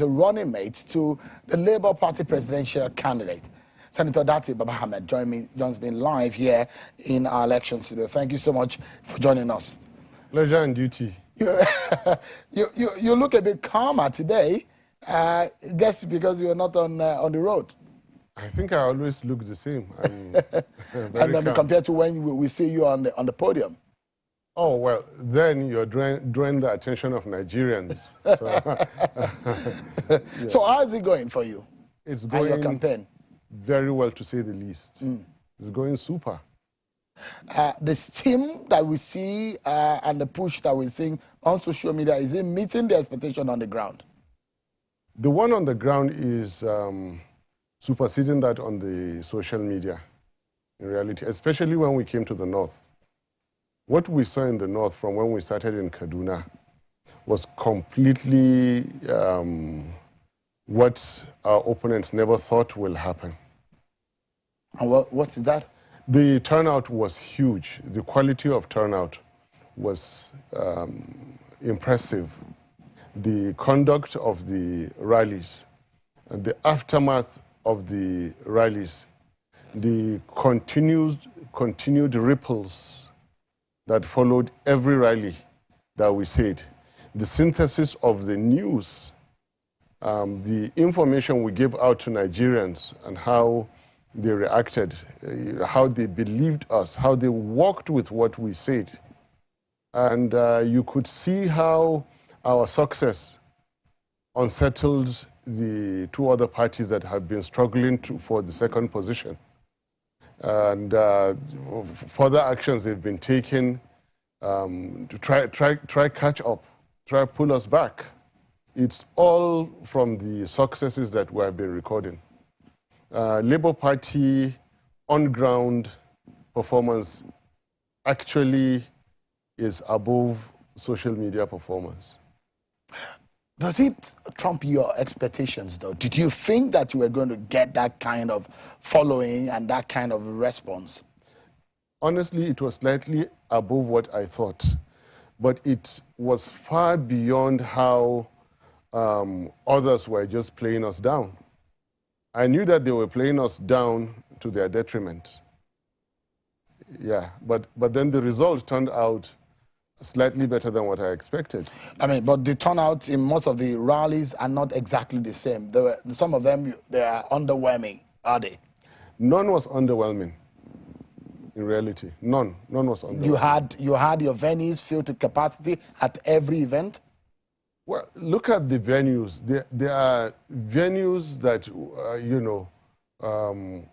is a running mate to the Labour Party presidential candidate. Senator Dati Baba-Ahmed joins me live here in our election studio. Thank you so much for joining us. Pleasure and duty. You look a bit calmer today. Guess because you're not on the road. I think I always look the same. And then compared to when we see you on the podium. Oh, well, then you're drawing the attention of Nigerians. So, yeah. So how is it going for you? It's going your campaign? Very well, to say the least. It's going super. The steam that we see and the push that we're seeing on social media, is it meeting the expectation on the ground? The one on the ground is superseding that on the social media, in reality, especially when we came to the north. What we saw in the north from when we started in Kaduna was completely what our opponents never thought will happen. And what is that? The turnout was huge. The quality of turnout was impressive. The conduct of the rallies, the aftermath of the rallies, the continued ripples that followed every rally that we said, the synthesis of the news, the information we gave out to Nigerians and how they reacted, how they believed us, how they worked with what we said. And you could see how our success unsettled the two other parties that have been struggling for the second position. And further actions they've been taken to try catch up, try pull us back. It's all from the successes that we have been recording. Labour Party on-ground performance actually is above social media performance. Does it trump your expectations, though? Did you think that you were going to get that kind of following and that kind of response? Honestly, it was slightly above what I thought, but it was far beyond how others were just playing us down. I knew that they were playing us down to their detriment. Yeah, but then the result turned out slightly better than what I expected. I mean, but the turnout in most of the rallies are not exactly the same. Some of them, they are underwhelming, are they? None was underwhelming, in reality. None was underwhelming. You had your venues filled to capacity at every event? Well, look at the venues. There are venues that, you know,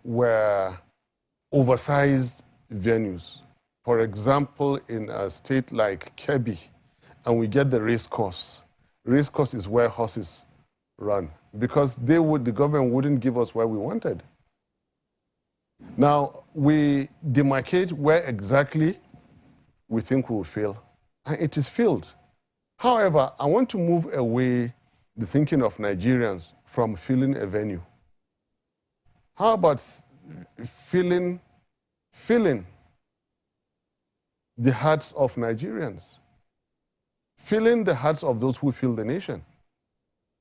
were oversized venues. For example, in a state like Kebbi, and we get the race course. Race course is where horses run, because the government wouldn't give us where we wanted. Now, we demarcate where exactly we think we will fail, and it is filled. However, I want to move away the thinking of Nigerians from filling a venue. How about filling the hearts of Nigerians, filling the hearts of those who fill the nation?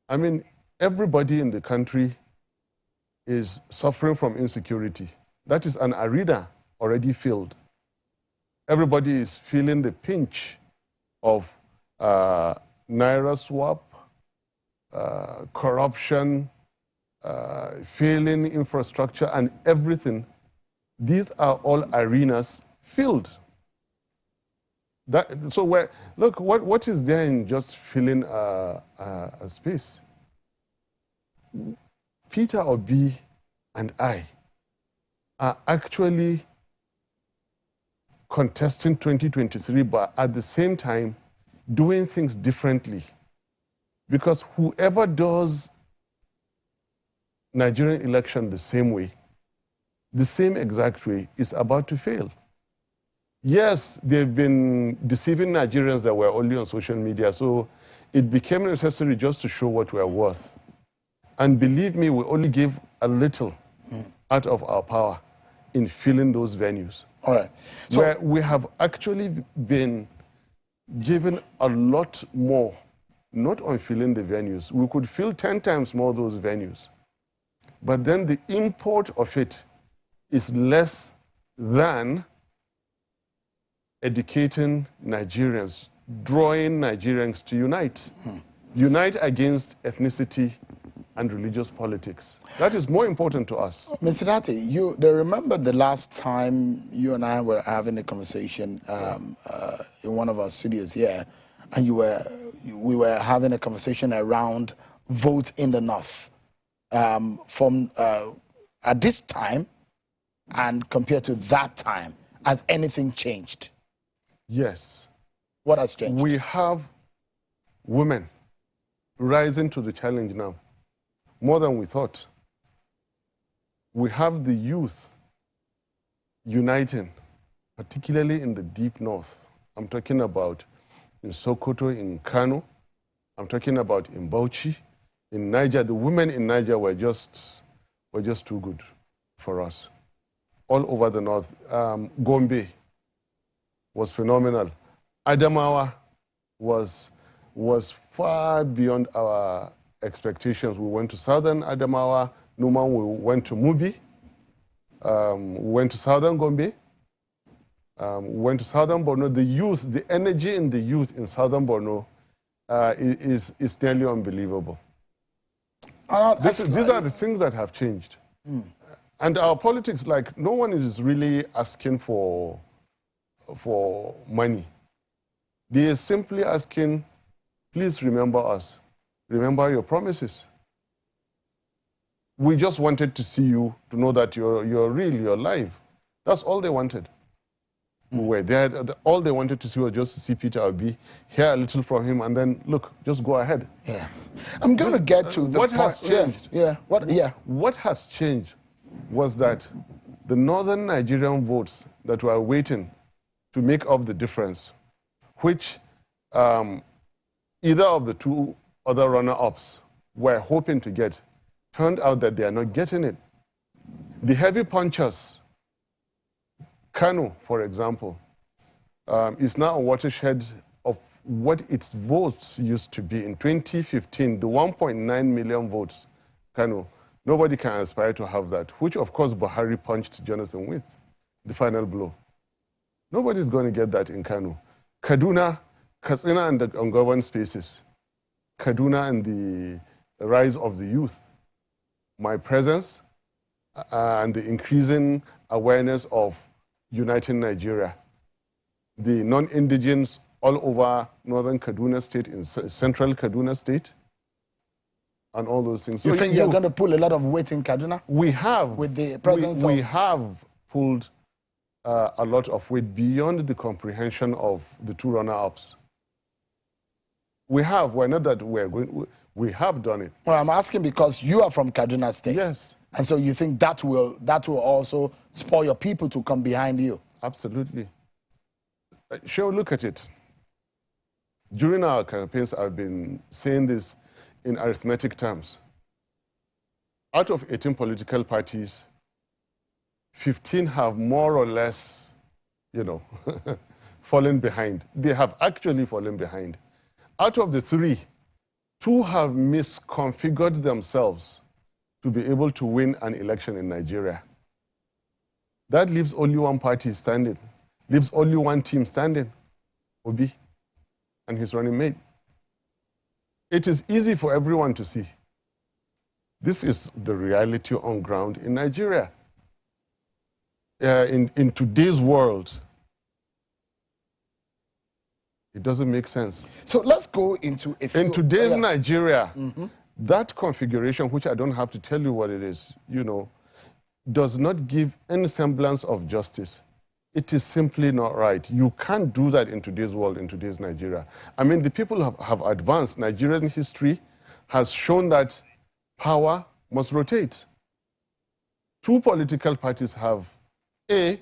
I mean, everybody in the country is suffering from insecurity. That is an arena already filled. Everybody is feeling the pinch of Naira swap, corruption, failing infrastructure, and everything. These are all arenas filled. So look, what is there in just filling a space? Peter Obi and I are actually contesting 2023, but at the same time doing things differently. Because whoever does Nigerian election the same way, the same exact way, is about to fail. Yes, they've been deceiving Nigerians that were only on social media, so it became necessary just to show what we're worth. And believe me, we only gave a little out of our power in filling those venues. All right. So where we have actually been given a lot more not on filling the venues. We could fill 10 times more those venues. But then the import of it is less than educating Nigerians, drawing Nigerians to unite. Unite against ethnicity and religious politics. That is more important to us. Mr. Dati, they remember the last time you and I were having a conversation in one of our studios here, and we were having a conversation around vote in the North. From at this time and compared to that time, has anything changed? Yes. What has changed? We have women rising to the challenge now, more than we thought. We have the youth uniting, particularly in the deep north. I'm talking about in Sokoto, in Kano. I'm talking about in Bauchi, in Niger. The women in Niger were just too good for us. All over the north. Gombe was phenomenal. Adamawa was far beyond our expectations. We went to southern Adamawa, Numan, we went to Mubi, we went to southern Gombe, we went to southern Borno. The youth, the energy in the youth in southern Borno is nearly unbelievable. These are the things that have changed. And our politics, like, no one is really asking for money. They are simply asking, please remember us. Remember your promises. We just wanted to see you, to know that you're real, you're alive. That's all they wanted. We were there. All they wanted to see was just to see Peter Obi, hear a little from him, and then, look, just go ahead. Yeah. I'm going to get to the what has changed. What has changed was that the northern Nigerian votes that were waiting to make up the difference, which either of the two other runner-ups were hoping to get, turned out that they are not getting it. The heavy punchers, Kano, for example, is now a watershed of what its votes used to be. In 2015, the 1.9 million votes, Kano, nobody can aspire to have that, which of course Buhari punched Jonathan with, the final blow. Nobody's going to get that in Kano. Kaduna, Katsina and the ungoverned spaces. Kaduna and the rise of the youth. My presence and the increasing awareness of uniting Nigeria. The non-indigens all over northern Kaduna State, in central Kaduna State, and all those things. You think you're going to pull a lot of weight in Kaduna? We have. With the presence we have pulled a lot of weight beyond the comprehension of the two runner-ups. We have. We're not that we're going. We have done it. Well, I'm asking because you are from Kaduna State. Yes. And so you think that will also spur your people to come behind you? Absolutely. Sure, look at it. During our campaigns, I've been saying this in arithmetic terms. Out of 18 political parties, 15 have more or less, fallen behind. They have actually fallen behind. Out of the 3, 2 have misconfigured themselves to be able to win an election in Nigeria. That leaves only one party standing, leaves only one team standing, Obi and his running mate. It is easy for everyone to see. This is the reality on ground in Nigeria. In today's world, it doesn't make sense. So let's go into a few... In today's Nigeria, that configuration, which I don't have to tell you what it is, does not give any semblance of justice. It is simply not right. You can't do that in today's world, in today's Nigeria. I mean, the people have advanced. Nigerian history has shown that power must rotate. 2 political parties have, A,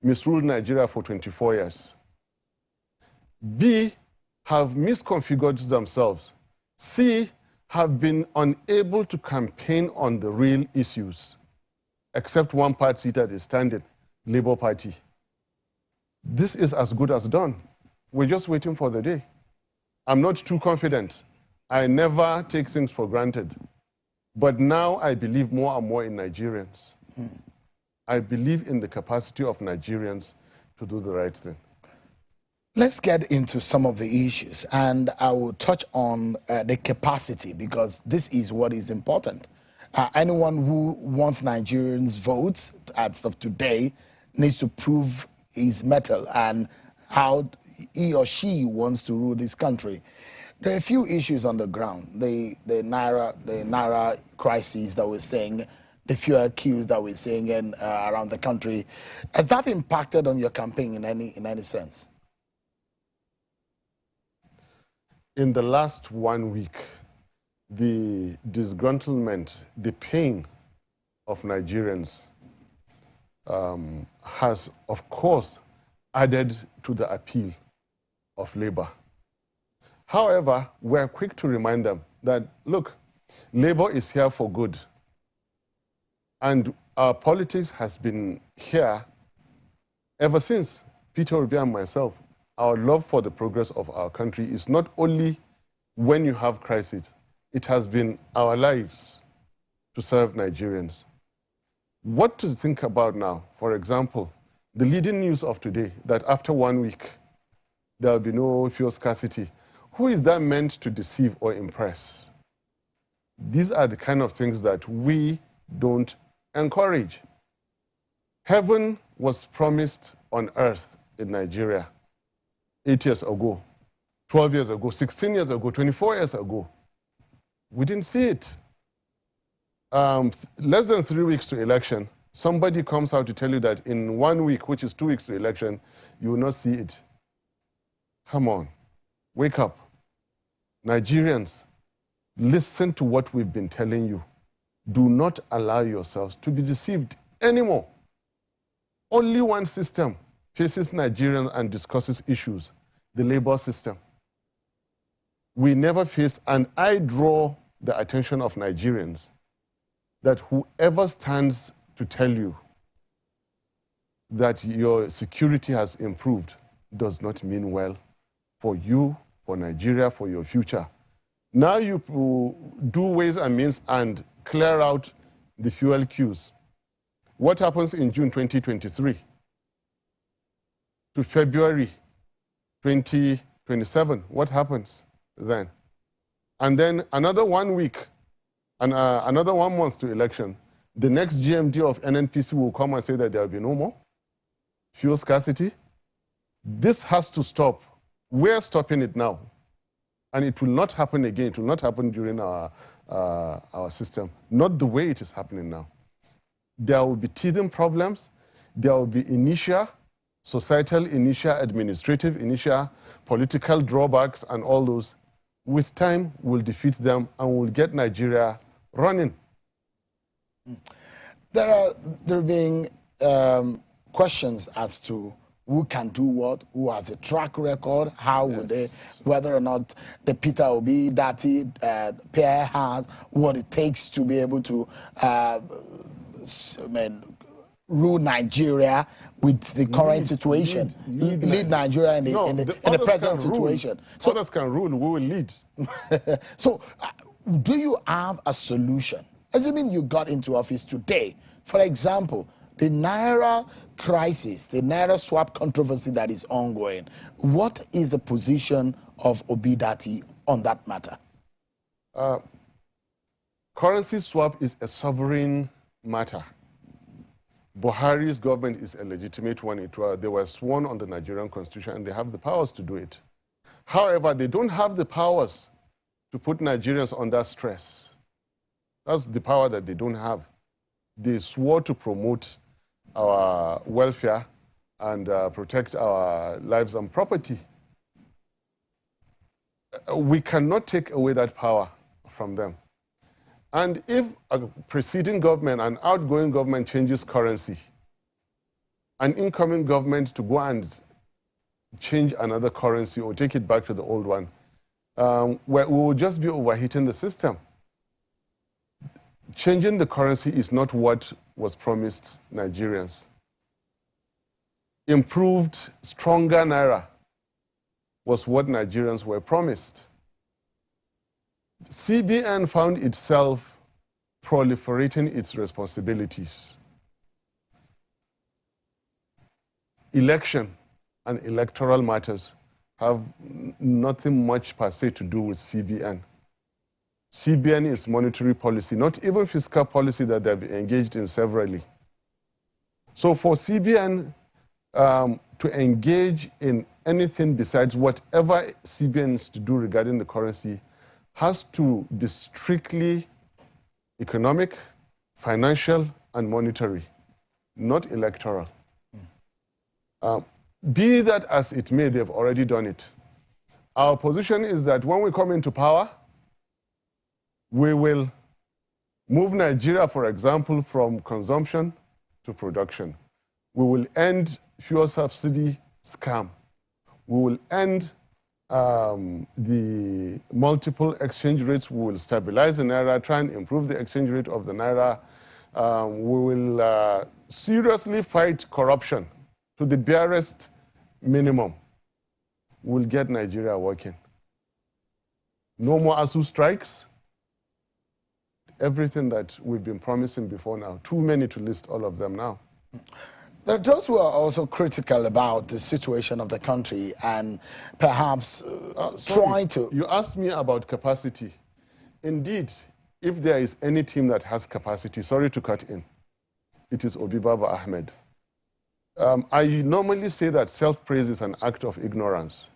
misruled Nigeria for 24 years. B, have misconfigured themselves. C, have been unable to campaign on the real issues, except one party that is standing, Labour Party. This is as good as done. We're just waiting for the day. I'm not too confident. I never take things for granted. But now I believe more and more in Nigerians. I believe in the capacity of Nigerians to do the right thing. Let's get into some of the issues, and I will touch on the capacity, because this is what is important. Anyone who wants Nigerians' votes as of today needs to prove his mettle and how he or she wants to rule this country. There are a few issues on the ground. The Naira crisis that we're seeing, the fuel queues that we're seeing around the country. Has that impacted on your campaign in any sense? In the last 1 week, the disgruntlement, the pain of Nigerians has, of course, added to the appeal of labor. However, we're quick to remind them that, look, labor is here for good. And our politics has been here ever since. Peter Obi and myself, our love for the progress of our country is not only when you have crisis, it has been our lives to serve Nigerians. What to think about now? For example, the leading news of today, that after 1 week, there will be no fuel scarcity. Who is that meant to deceive or impress? These are the kind of things that we don't encourage. Heaven was promised on earth in Nigeria 8 years ago, 12 years ago, 16 years ago, 24 years ago. We didn't see it. Less than 3 weeks to election, somebody comes out to tell you that in 1 week, which is 2 weeks to election, you will not see it. Come on, wake up. Nigerians, listen to what we've been telling you. Do not allow yourselves to be deceived anymore. Only one system faces Nigerians and discusses issues, the labor system. We never face, and I draw the attention of Nigerians that whoever stands to tell you that your security has improved does not mean well for you, for Nigeria, for your future. Now you do ways and means and clear out the fuel queues. What happens in June 2023 to February 2027? What happens then? And then another 1 week and another 1 month to election. The next GMD of NNPC will come and say that there will be no more fuel scarcity. This has to stop. We're stopping it now. And it will not happen again. It will not happen during our system. Not the way it is happening now. There will be teething problems. There will be initial, societal initial, administrative initial, political drawbacks, and all those. With time, we'll defeat them and we'll get Nigeria running. There are being questions as to who can do what, who has a track record, how would they, whether or not the Peter Obi Dati pair has what it takes to be able to rule Nigeria with the current situation, lead Nigeria in the present situation. So others can rule, we will lead. So do you have a solution? Assuming you got into office today, for example, the Naira crisis, the Naira swap controversy that is ongoing, what is the position of Obi Dati on that matter? Currency swap is a sovereign matter. Buhari's government is a legitimate one. They were sworn on the Nigerian constitution and they have the powers to do it. However, they don't have the powers to put Nigerians under stress. That's the power that they don't have. They swore to promote our welfare and protect our lives and property. We cannot take away that power from them. And if a preceding government, an outgoing government changes currency, an incoming government to go and change another currency or take it back to the old one, we will just be overheating the system. Changing the currency is not what was promised Nigerians. Improved, stronger Naira was what Nigerians were promised. CBN found itself proliferating its responsibilities. Election and electoral matters have nothing much per se to do with CBN. CBN is monetary policy, not even fiscal policy that they've engaged in severally. So for CBN to engage in anything besides whatever CBN is to do regarding the currency has to be strictly economic, financial, and monetary, not electoral. Be that as it may, they've already done it. Our position is that when we come into power, we will move Nigeria, for example, from consumption to production. We will end fuel subsidy scam. We will end the multiple exchange rates. We will stabilize the Naira, try and improve the exchange rate of the Naira. We will seriously fight corruption to the barest minimum. We'll get Nigeria working. No more ASU strikes. Everything that we've been promising before now. Too many to list all of them now. There are those who are also critical about the situation of the country and perhaps trying to... You asked me about capacity. Indeed, if there is any team that has capacity, sorry to cut in, it is Obi Baba-Ahmed. I normally say that self-praise is an act of ignorance,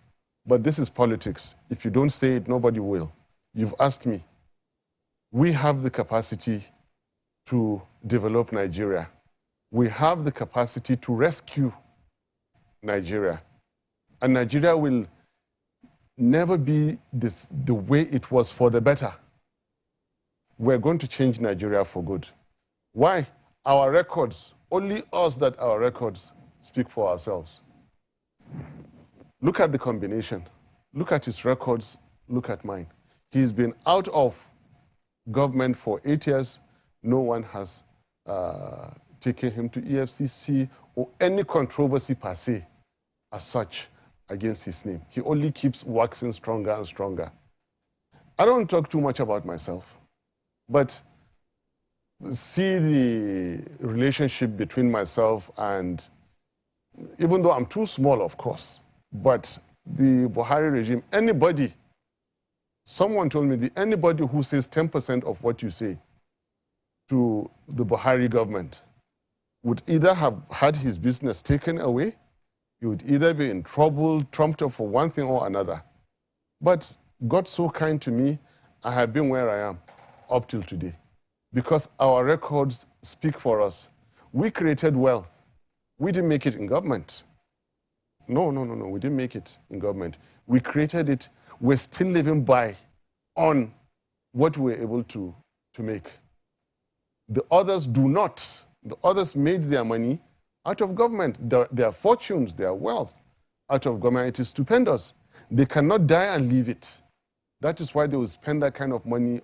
but this is politics. If you don't say it, nobody will. You've asked me. We have the capacity to develop Nigeria. We have the capacity to rescue Nigeria. And Nigeria will never be the way it was for the better. We're going to change Nigeria for good. Why? Our records, only us that our records speak for ourselves. Look at the combination. Look at his records. Look at mine. He's been out of government for 8 years. No one has taken him to EFCC or any controversy per se as such against his name. He only keeps waxing stronger and stronger. I don't talk too much about myself, but see the relationship between myself and, even though I'm too small, of course, but the Buhari regime, anybody, someone told me, anybody who says 10% of what you say to the Buhari government would either have had his business taken away, he would either be in trouble, trumped up for one thing or another. But God so kind to me, I have been where I am up till today, because our records speak for us. We created wealth. We didn't make it in government. No, we didn't make it in government. We created it. We're still living on what we're able to make. The others do not. The others made their money out of government, their fortunes, their wealth out of government. It is stupendous. They cannot die and leave it. That is why they will spend that kind of money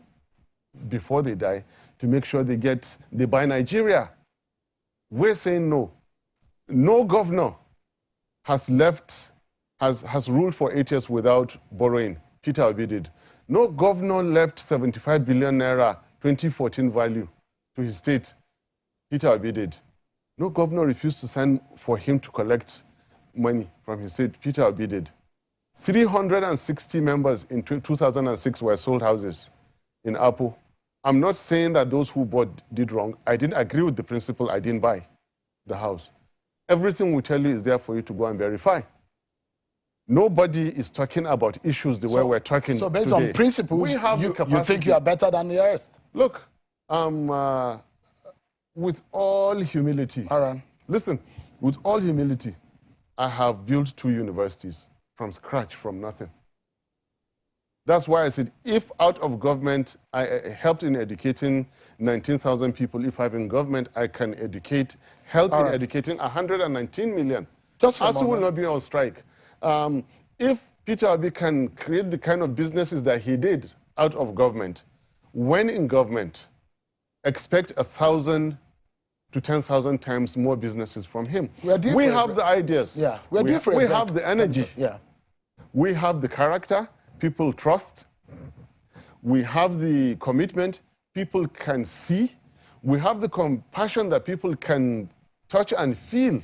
before they die to make sure they buy Nigeria. We're saying no. No governor has ruled for 8 years without borrowing. Peter Obi did. No governor left 75 billion naira 2014 value to his state. Peter Obi did. No governor refused to sign for him to collect money from his state. Peter Obi did. 360 members in 2006 were sold houses in Apple. I'm not saying that those who bought did wrong. I didn't agree with the principle. I didn't buy the house. Everything we tell you is there for you to go and verify. Nobody is talking about issues the way we're talking So based today. on principles, you think you are better than the rest? Look, with all humility, listen, with all humility, I have built 2 universities from scratch, from nothing. That's why I said, if out of government I helped in educating 19,000 people, if I'm in government, I can help in educating 119 million. ASU will not be on strike. If Peter Obi can create the kind of businesses that he did out of government, when in government, expect 1,000 to 10,000 times more businesses from him. We have the ideas. Yeah, we have the energy. Yeah. We have the character people trust. We have the commitment people can see. We have the compassion that people can touch and feel.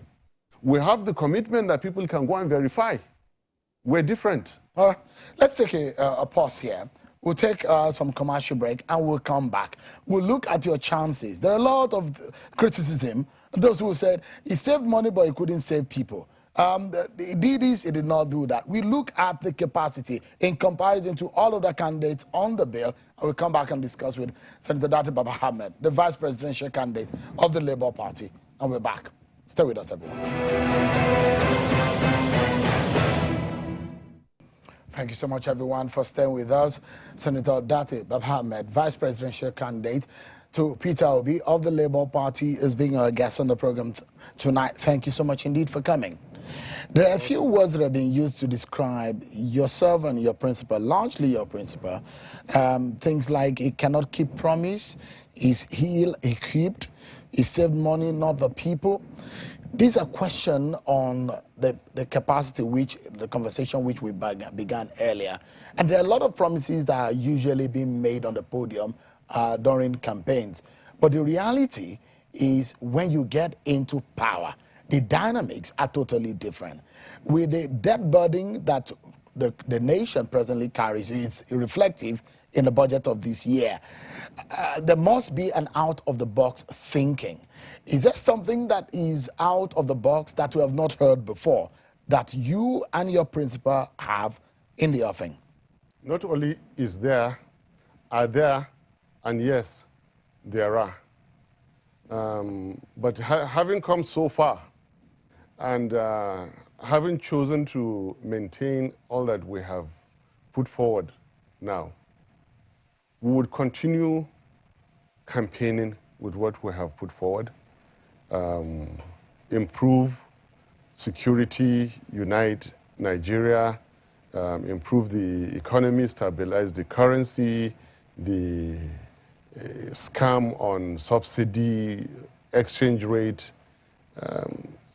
We have the commitment that people can go and verify. We're different. All right, let's take a pause here. We'll take some commercial break and we'll come back. We'll look at your chances. There are a lot of criticism. Those who said he saved money but he couldn't save people. He did this, he did not do that. We look at the capacity in comparison to all of the candidates on the bill, and we'll come back and discuss with Senator Dr. Baba-Ahmed, the vice presidential candidate of the Labour Party. And we're back. Stay with us, everyone. Thank you so much, everyone, for staying with us. Senator Dr. Baba-Ahmed, vice presidential candidate to Peter Obi of the Labour Party, is being our guest on the program tonight. Thank you so much indeed for coming. There are a few words that are being used to describe yourself and your principal, largely your principal. Things like he cannot keep promise, he's equipped, he saved money, not the people. These are questions on the capacity which, the conversation which we began earlier. And there are a lot of promises that are usually being made on the podium during campaigns. But the reality is when you get into power, the dynamics are totally different. With the debt burden that the nation presently carries is reflective in the budget of this year. There must be an out-of-the-box thinking. Is there something that is out of the box that we have not heard before that you and your principal have in the offing? Not only is there, are there, and yes, there are. But having come so far and having chosen to maintain all that we have put forward now, we would continue campaigning with what we have put forward, improve security, unite Nigeria, improve the economy, stabilize the currency, the scam on subsidy, exchange rate,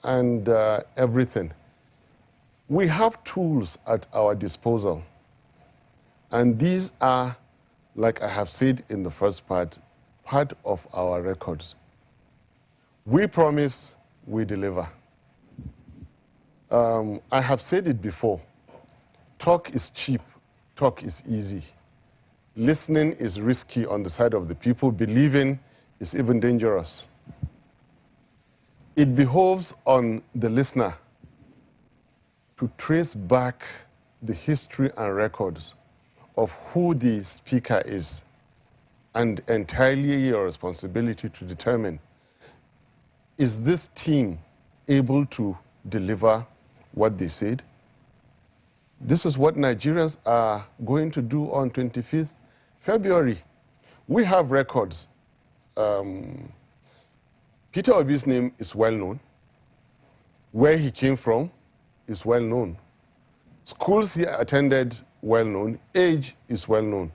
and everything. We have tools at our disposal, and these are, like I have said in the first part of our records. We promise, we deliver. I have said it before. Talk is cheap, talk is easy. Listening is risky on the side of the people. Believing is even dangerous. It behoves on the listener to trace back the history and records of who the speaker is, and entirely your responsibility to determine, is this team able to deliver what they said? This is what Nigerians are going to do on 25th February. We have records. Peter Obi's name is well known. Where he came from is well known. Schools he attended, well known. Age is well known.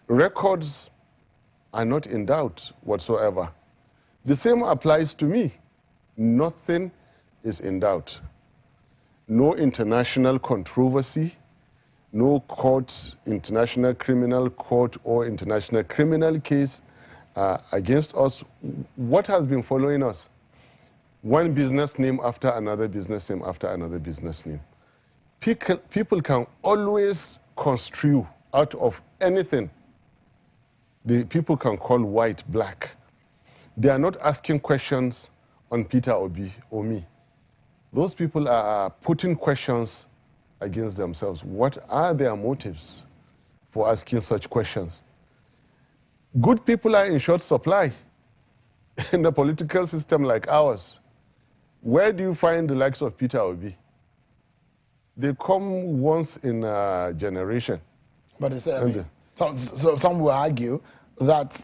Records are not in doubt whatsoever. The same applies to me. Nothing is in doubt. No international controversy, no court, international criminal court or international criminal case against us. What has been following us? One business name after another business name after another business name. People can always construe out of anything. The people can call white black. They are not asking questions on Peter Obi or me. Those people are putting questions against themselves. What are their motives for asking such questions? Good people are in short supply in a political system like ours. Where do you find the likes of Peter Obi? They come once in a generation. But it's, so some will argue that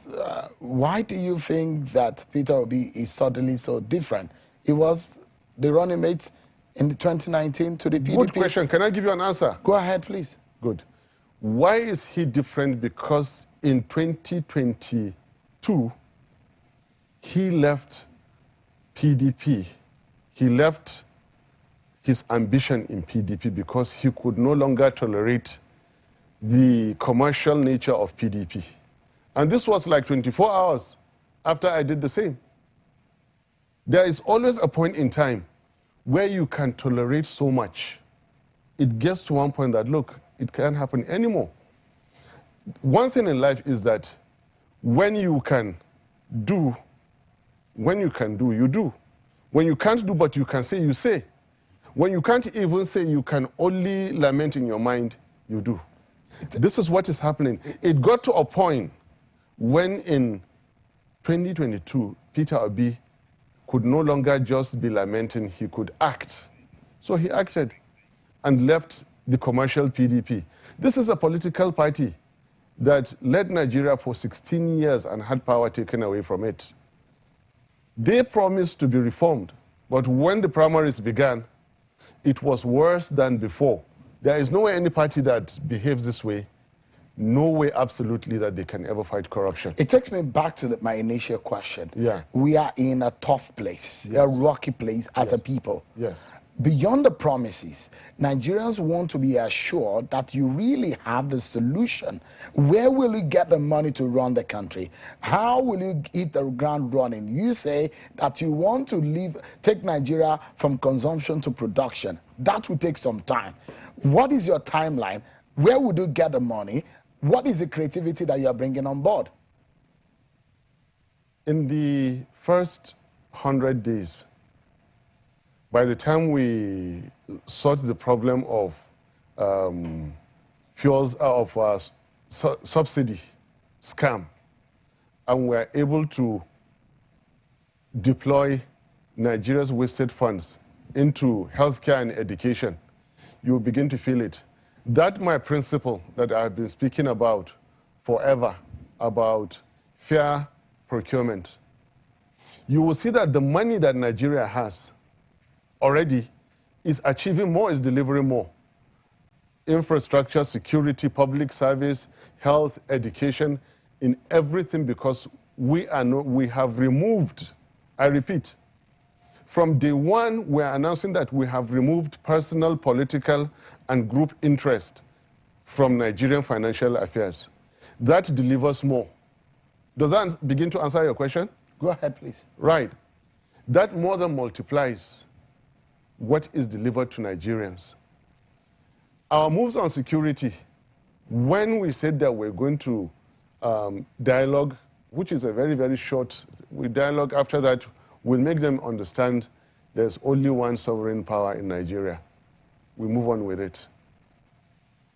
why do you think that Peter Obi is suddenly so different? He was the running mate in 2019 to the PDP. Good question. Can I give you an answer? Go ahead, please. Good. Why is he different? Because in 2022, he left PDP. He left his ambition in PDP because he could no longer tolerate the commercial nature of PDP. And this was like 24 hours after I did the same. There is always a point in time where you can tolerate so much. It gets to one point that, look, it can't happen anymore. One thing in life is that when you can do, you do. When you can't do but you can say, you say. When you can't even say, you can only lament in your mind, you do. This is what is happening. It got to a point when in 2022, Peter Obi could no longer just be lamenting, he could act. So he acted and left the commercial PDP. This is a political party that led Nigeria for 16 years and had power taken away from it. They promised to be reformed, but when the primaries began, it was worse than before. There is no way any party that behaves this way, no way absolutely that they can ever fight corruption. It takes me back to my initial question. Yeah. We are in a tough place, Yes. a rocky place as a people. Yes. Beyond the promises, Nigerians want to be assured that you really have the solution. Where will you get the money to run the country? How will you hit the ground running? You say that you want to take Nigeria from consumption to production. That will take some time. What is your timeline? Where would you get the money? What is the creativity that you are bringing on board? In the first 100 days, by the time we solved the problem of subsidy scam, and we're able to deploy Nigeria's wasted funds into healthcare and education, you will begin to feel it. That my principle that I've been speaking about forever, about fair procurement, you will see that the money that Nigeria has already is achieving more, is delivering more. Infrastructure, security, public service, health, education, in everything, because we have removed, I repeat, from day one, we're announcing that we have removed personal, political, and group interest from Nigerian financial affairs. That delivers more. Does that begin to answer your question? Go ahead, please. Right. That more than multiplies what is delivered to Nigerians. Our moves on security, when we said that we're going to dialogue, which is a very, very short, we dialogue after that, we'll make them understand there's only one sovereign power in Nigeria. We move on with it.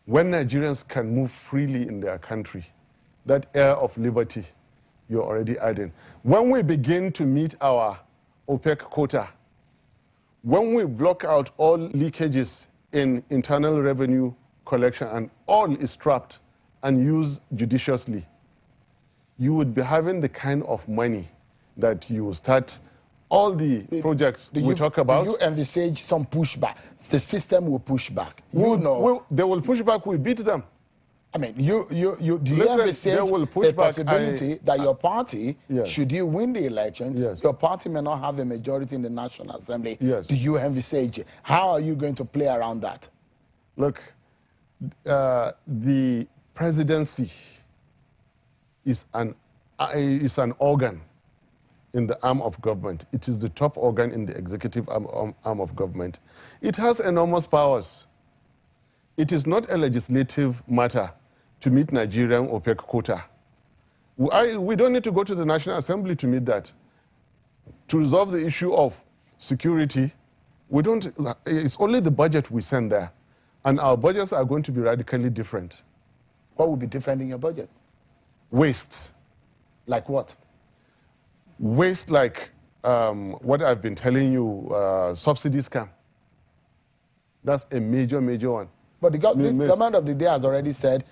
When Nigerians can move freely in their country, that air of liberty, you're already adding. When we begin to meet our OPEC quota, when we block out all leakages in internal revenue collection and all is trapped and used judiciously, you would be having the kind of money that you will start all the projects we talk about. Do you envisage some pushback? The system will push back. They will push back, we beat them. I mean, do you envisage the possibility that your party, yes, should you win the election, yes, your party may not have a majority in the National Assembly? Yes. Do you envisage it? How are you going to play around that? Look, the presidency is an organ in the arm of government. It is the top organ in the executive arm of government. It has enormous powers. It is not a legislative matter to meet Nigerian OPEC quota. We don't need to go to the National Assembly to meet that. To resolve the issue of security, it's only the budget we send there. And our budgets are going to be radically different. What will be different in your budget? Waste. Like what? Waste like what I've been telling you, subsidy scam. That's a major, major one. But this government of the day has already said,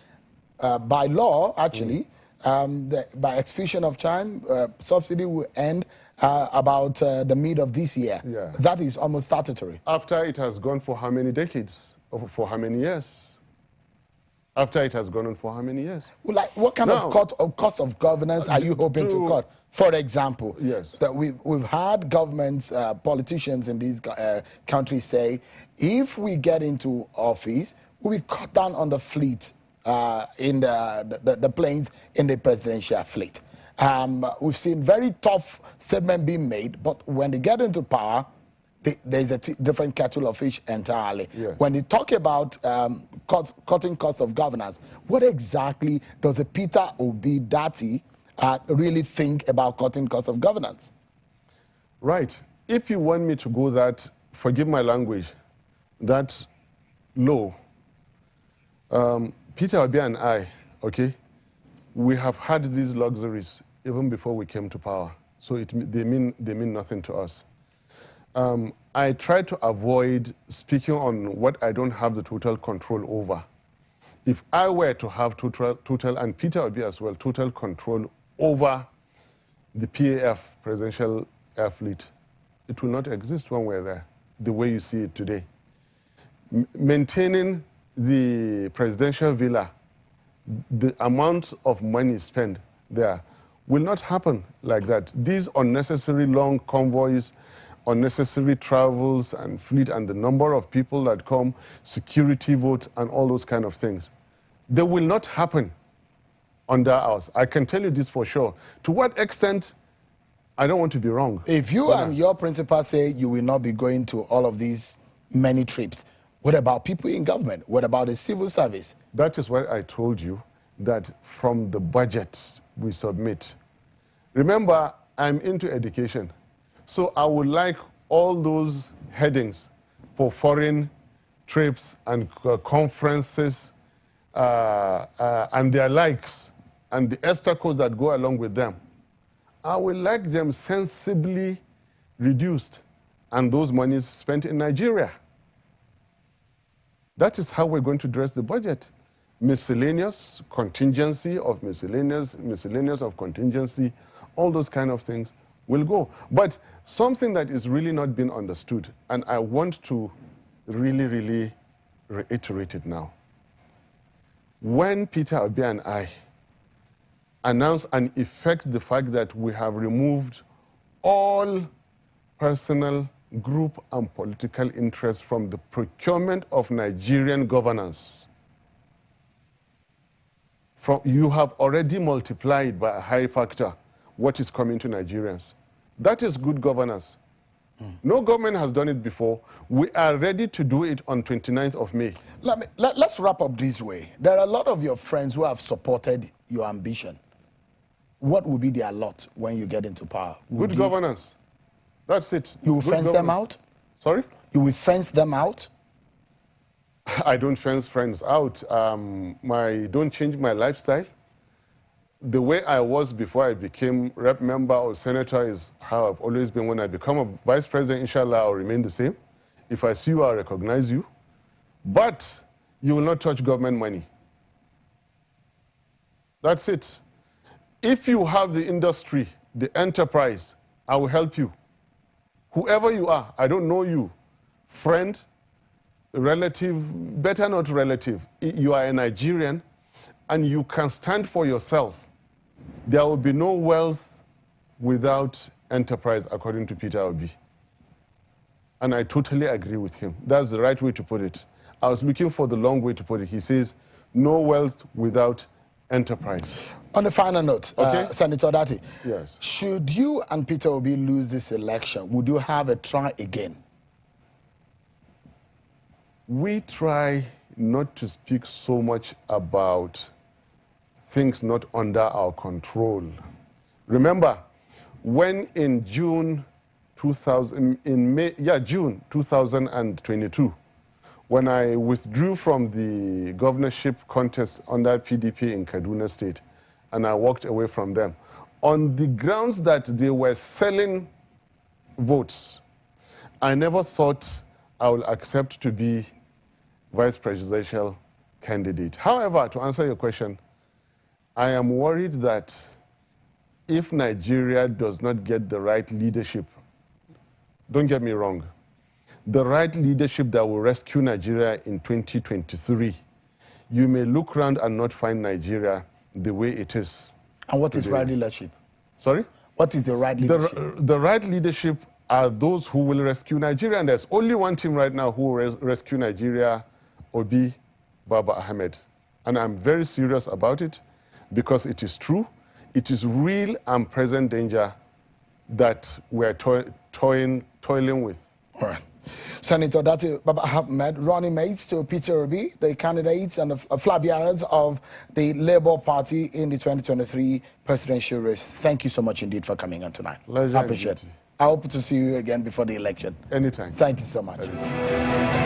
by law, actually, by execution of time, subsidy will end about the mid of this year. Yeah. That is almost statutory. After it has gone for how many decades? Or for how many years? After it has gone on for how many years? Well, like, what kind of cost of governance are you hoping to cut? For example, yes, that we've had governments, politicians in these countries say, if we get into office, we cut down on the fleet in the planes in the presidential fleet. We've seen very tough statements being made, but when they get into power, there's a different kettle of fish entirely. Yes. When they talk about cutting cost of governance, what exactly does a Peter Obi Dati really think about cutting cost of governance? Right. If you want me to go that, forgive my language, that low, Peter Obi and I, okay, we have had these luxuries even before we came to power. So they mean nothing to us. I try to avoid speaking on what I don't have the total control over. If I were to have total, and Peter Obi as well, total control over the PAF, Presidential Air Fleet, it will not exist when we're there, the way you see it today. Maintaining the presidential villa, the amount of money spent there will not happen like that. These unnecessary long convoys, unnecessary travels and fleet, and the number of people that come, security votes and all those kind of things, they will not happen under ours. I can tell you this for sure. To what extent, I don't want to be wrong. If you and your principal say you will not be going to all of these many trips, what about people in government? What about the civil service? That is why I told you that from the budget we submit. Remember, I'm into education. So I would like all those headings for foreign trips and conferences and their likes and the extra costs that go along with them. I would like them sensibly reduced and those monies spent in Nigeria. That is how we're going to address the budget. Miscellaneous, contingency of miscellaneous of contingency, all those kind of things will go. But something that is really not being understood, and I want to really reiterate it now. When Peter Obi and I announced and effect the fact that we have removed all personal, group and political interests from the procurement of Nigerian governance, you have already multiplied by a high factor what is coming to Nigerians. That is good governance. No government has done it before. We are ready to do it on 29th of May. Let's wrap up this way. There are a lot of your friends who have supported your ambition. What will be their lot when you get into power? Good governance. That's it. You will fence them out? Sorry? You will fence them out? I don't fence friends out. Don't change my lifestyle. The way I was before I became rep member or senator is how I've always been. When I become a vice president, inshallah, I'll remain the same. If I see you, I'll recognize you. But you will not touch government money. That's it. If you have the industry, the enterprise, I will help you. Whoever you are, I don't know you, friend, relative, better not relative. You are a Nigerian and you can stand for yourself. There will be no wealth without enterprise, according to Peter Obi. And I totally agree with him. That's the right way to put it. I was looking for the long way to put it. He says, no wealth without enterprise. On the final note, okay. Senator Dati, yes. Should you and Peter Obi lose this election, would you have a try again? We try not to speak so much about things not under our control. Remember, when in June 2022, when I withdrew from the governorship contest under PDP in Kaduna State, and I walked away from them, on the grounds that they were selling votes, I never thought I would accept to be vice presidential candidate. However, to answer your question, I am worried that if Nigeria does not get the right leadership, don't get me wrong, the right leadership that will rescue Nigeria in 2023, you may look around and not find Nigeria the way it is. And what is right leadership? Sorry? What is the right leadership? The right leadership are those who will rescue Nigeria, and there's only one team right now who will rescue Nigeria, Obi, Baba-Ahmed. And I'm very serious about it because it is true. It is real and present danger that we're toiling with. All right. Senator Dati Baba-Ahmed, running mates to Peter Obi, the candidates and the flabians of the Labour Party in the 2023 presidential race. Thank you so much indeed for coming on tonight. Pleasure. I appreciate it. I hope to see you again before the election. Anytime. Thank you so much. Anytime.